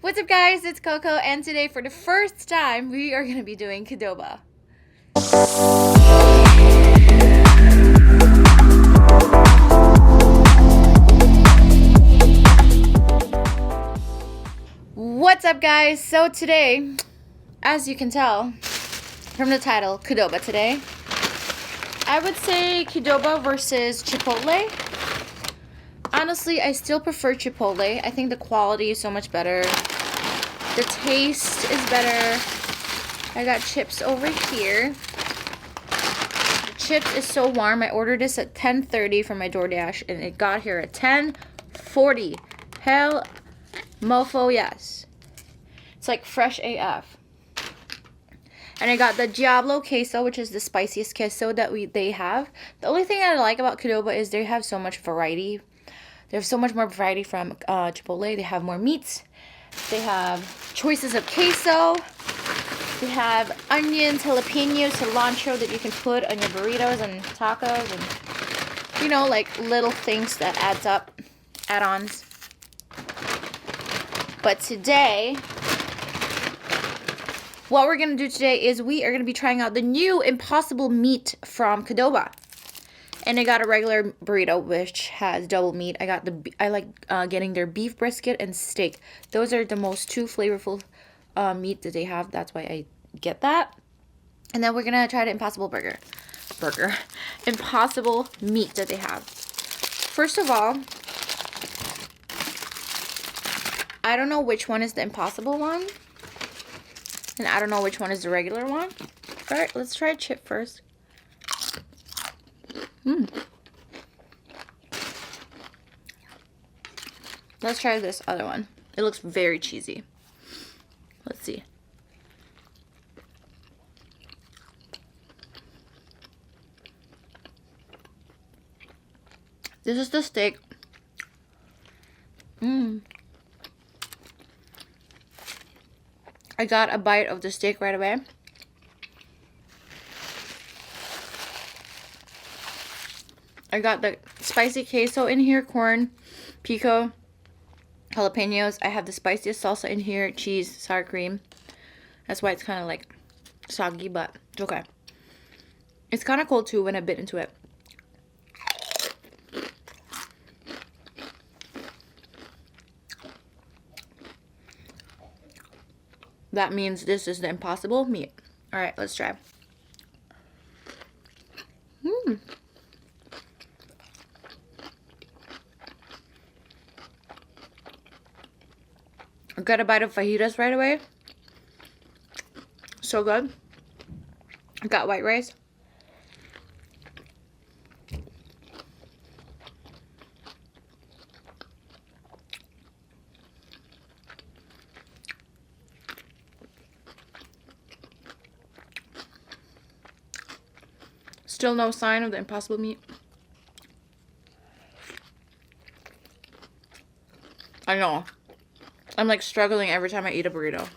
What's up, guys? It's Coco, and today, for the first time, we are going to be doing Qdoba. What's up, guys? So today, as you can tell from the title, Qdoba today, I would say Qdoba versus Chipotle. Honestly, I still prefer Chipotle. I think the quality is so much better. The taste is better. I got chips over here. The chips is so warm. I ordered this at 10:30 from my DoorDash, and it got here at 10:40. Hell, mofo, yes. It's like fresh AF. And I got the Diablo queso, which is the spiciest queso that they have. The only thing I like about Qdoba is they have so much variety. They have so much more variety from Chipotle. They have more meats. They have choices of queso. They have onions, jalapenos, cilantro that you can put on your burritos and tacos, and, you know, like little things that adds up, add-ons. But today, what we're going to do today is we are going to be trying out the new Impossible meat from Qdoba. And I got a regular burrito, which has double meat. I like getting their beef brisket and steak. Those are the most two flavorful meat that they have. That's why I get that. And then we're going to try the Impossible Impossible meat that they have. First of all, I don't know which one is the Impossible one. And I don't know which one is the regular one. All right, let's try a chip first. Let's try this other one. It looks very cheesy. Let's see. This is the steak. I got a bite of the steak right away. I got the spicy queso in here, corn, pico, jalapenos. I have the spiciest salsa in here, cheese, sour cream. That's why it's kind of like soggy, but it's okay. It's kind of cold too when I bit into it. That means this is the Impossible meat. All right, let's try. I got a bite of fajitas right away. So good. I got white rice. Still no sign of the Impossible meat. I know. I'm like struggling every time I eat a burrito.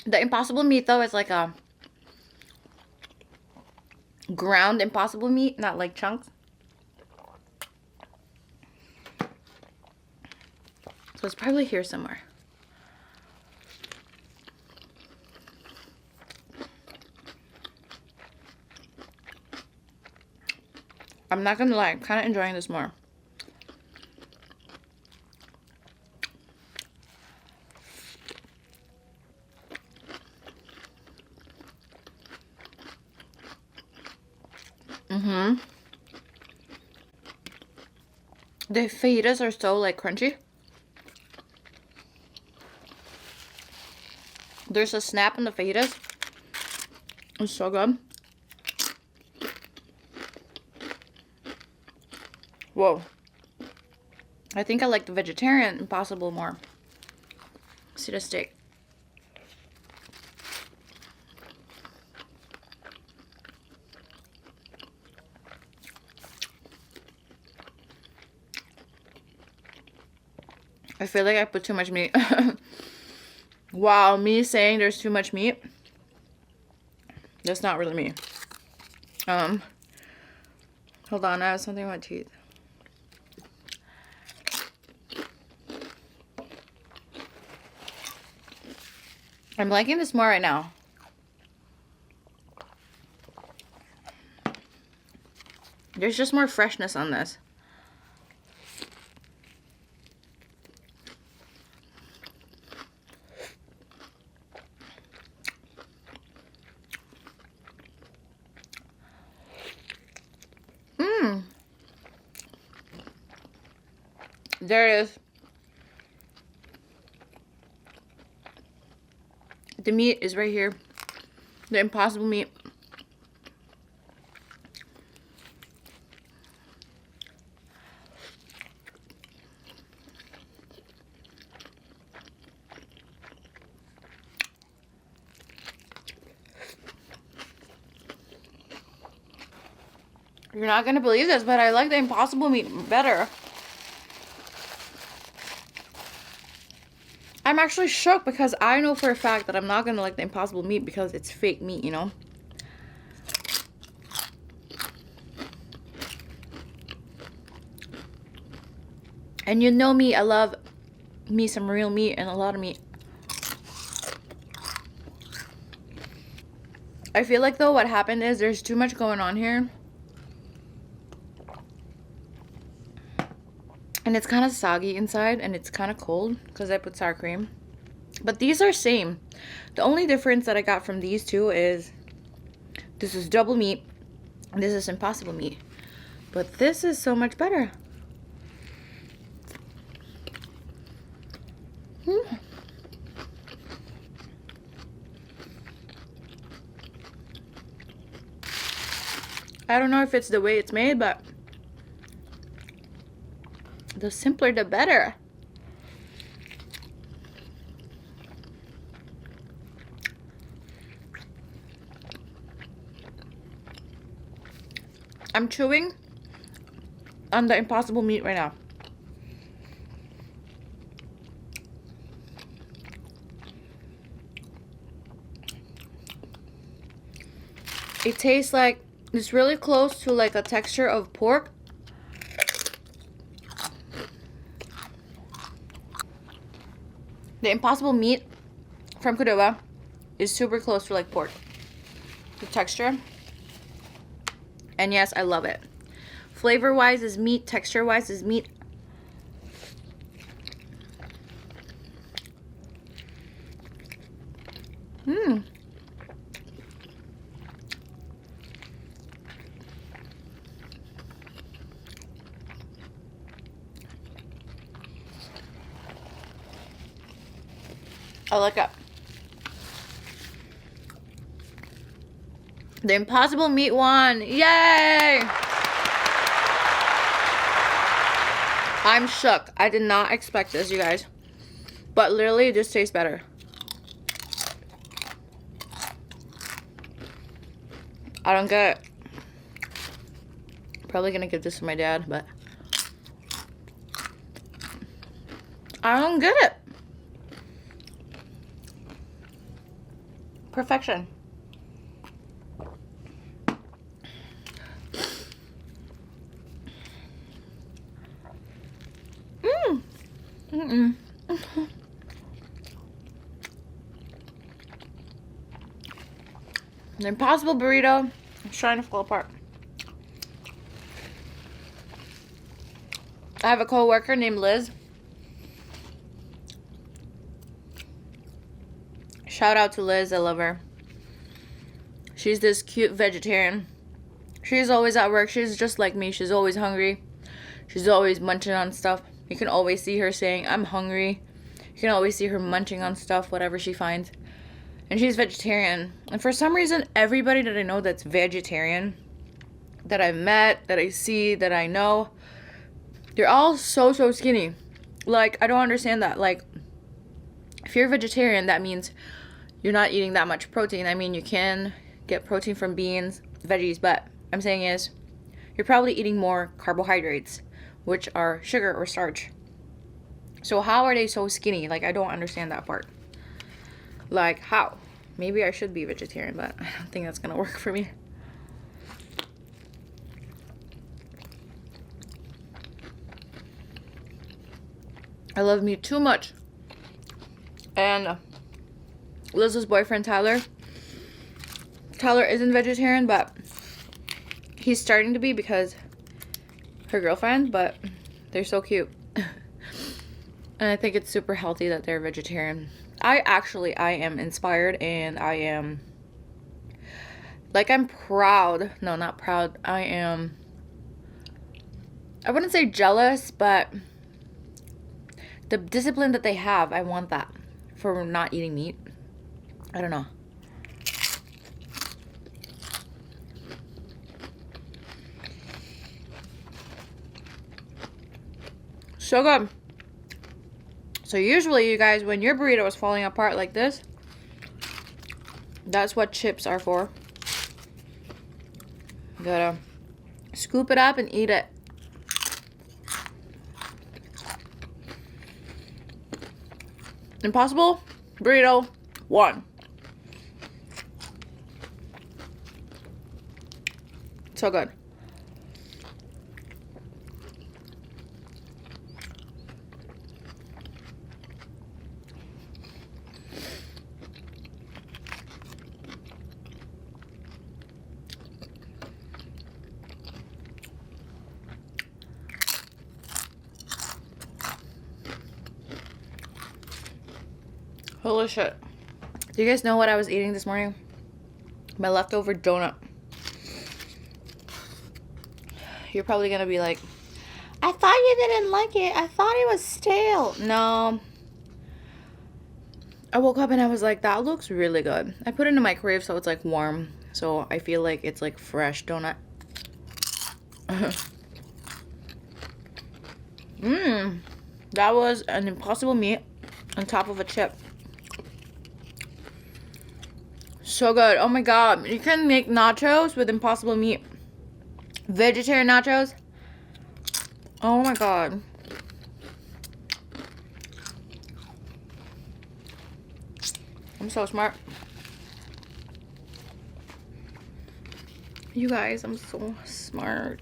The Impossible meat, though, is like a ground Impossible meat, not like chunks. So it's probably here somewhere. I'm not gonna lie, I'm kind of enjoying this more. The fajitas are so like crunchy. There's a snap in the fajitas. It's so good. Whoa. I think I like the vegetarian Impossible more. See the steak. I feel like I put too much meat. Wow, me saying there's too much meat, that's not really me. Hold on, I have something in my teeth. I'm liking this more right now. There's just more freshness on this. There it is. The meat is right here. The Impossible meat. You're not gonna believe this, but I like the Impossible meat better. I'm actually shook because I know for a fact that I'm not gonna like the Impossible meat because it's fake meat, you know? And you know me, I love me some real meat and a lot of meat. I feel like though what happened is there's too much going on here. And it's kind of soggy inside and it's kind of cold because I put sour cream. But these are same. The only difference that I got from these two is this is double meat and this is Impossible meat. But this is so much better. I don't know if it's the way it's made, but the simpler the better. I'm chewing on the Impossible meat right now. It tastes like it's really close to like a texture of pork. The Impossible meat from Qdoba is super close to like pork. The texture. And yes, I love it. Flavor wise is meat, texture wise is meat. I like it. The Impossible meat won. Yay! I'm shook. I did not expect this, you guys. But literally, it just tastes better. I don't get it. Probably gonna give this to my dad, but I don't get it. Perfection. The Impossible burrito is trying to fall apart. I have a co-worker named Liz. Shout out to Liz, I love her. She's this cute vegetarian. She's always at work. She's just like me. She's always hungry. She's always munching on stuff. You can always see her saying, I'm hungry. You can always see her munching on stuff, whatever she finds. And she's vegetarian. And for some reason, everybody that I know that's vegetarian, that I've met, that I see, that I know, they're all so skinny. Like, I don't understand that. Like, if you're vegetarian, that means you're not eating that much protein. I mean, you can get protein from beans, veggies, but I'm saying is you're probably eating more carbohydrates, which are sugar or starch. So how are they so skinny? Like, I don't understand that part. Like, how? Maybe I should be vegetarian, but I don't think that's gonna work for me. I love meat too much. And Liz's boyfriend, Tyler isn't vegetarian, but he's starting to be because her girlfriend, but they're so cute. And I think it's super healthy that they're vegetarian. I am inspired, and I am, like, I'm proud. No, not proud. I wouldn't say jealous, but the discipline that they have, I want that for not eating meat. I don't know. So good. So usually, you guys, when your burrito is falling apart like this, that's what chips are for. You gotta scoop it up and eat it. Impossible Burrito 1. So good. Holy shit. Do you guys know what I was eating this morning? My leftover donut. You're probably gonna be like, I thought you didn't like it. I thought it was stale. No. I woke up and I was like, that looks really good. I put it in the microwave so it's like warm. So I feel like it's like fresh donut. That was an Impossible meat on top of a chip. So good. Oh my god. You can make nachos with Impossible meat. Vegetarian nachos. Oh my god. I'm so smart. You guys, I'm so smart.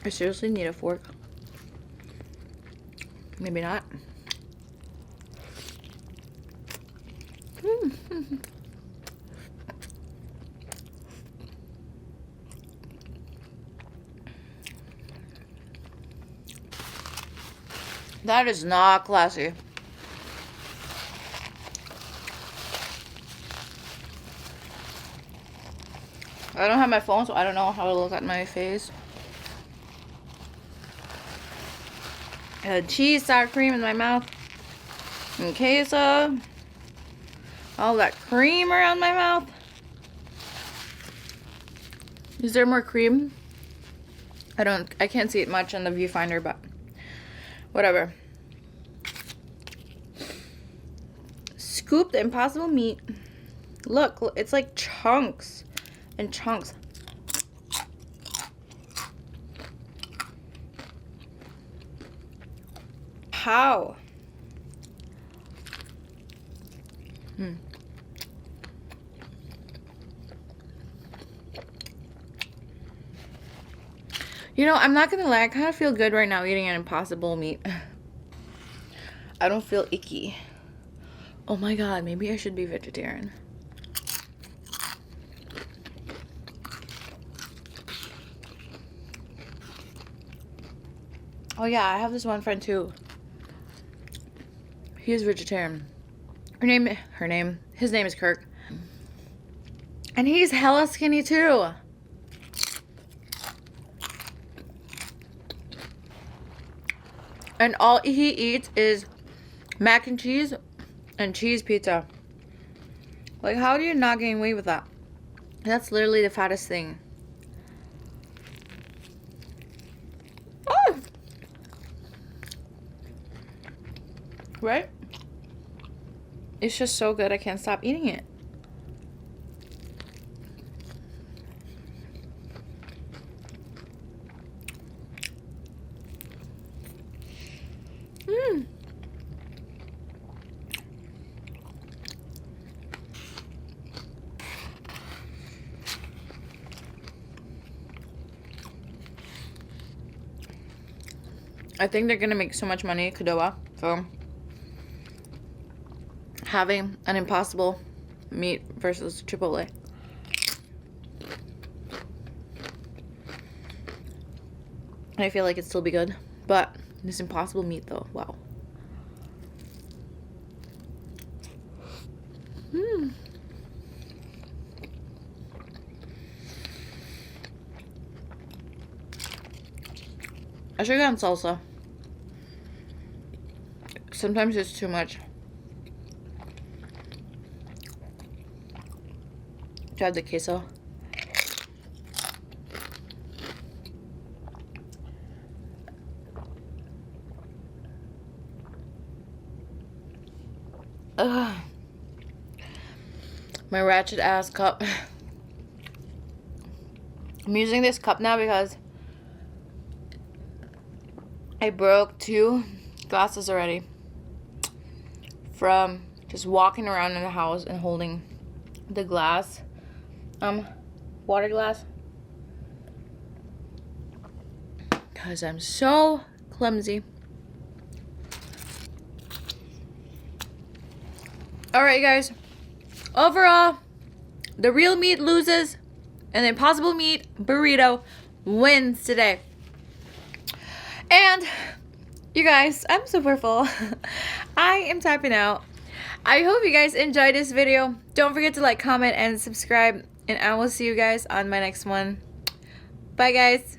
I seriously need a fork. Maybe not. That is not classy. I don't have my phone, so I don't know how to look at my face. I had cheese, sour cream in my mouth. And queso. All that cream around my mouth. Is there more cream? I can't see it much on the viewfinder, but whatever. Scoop the Impossible meat. Look, it's like chunks and chunks. How? You know, I'm not gonna lie, I kind of feel good right now eating an Impossible meat. I don't feel icky. Oh my god, maybe I should be vegetarian. Oh yeah, I have this one friend too. He is vegetarian. His name is Kirk. And he's hella skinny too. And all he eats is mac and cheese and cheese pizza. Like, how do you not gain weight with that? That's literally the fattest thing. Oh! Right? It's just so good, I can't stop eating it. I think they're gonna make so much money, Qdoba, from having an impossible meat versus Chipotle. And I feel like it'd still be good, but this impossible meat though, wow. I should have gotten salsa. Sometimes it's too much to have the queso. Ugh. My ratchet ass cup. I'm using this cup now because I broke 2 glasses already from just walking around in the house and holding the glass, water glass, because I'm so clumsy. Alright guys, overall, the real meat loses and the impossible meat burrito wins today. And you guys, I'm super full. I am tapping out. I hope you guys enjoyed this video. Don't forget to like, comment, and subscribe. And I will see you guys on my next one. Bye guys.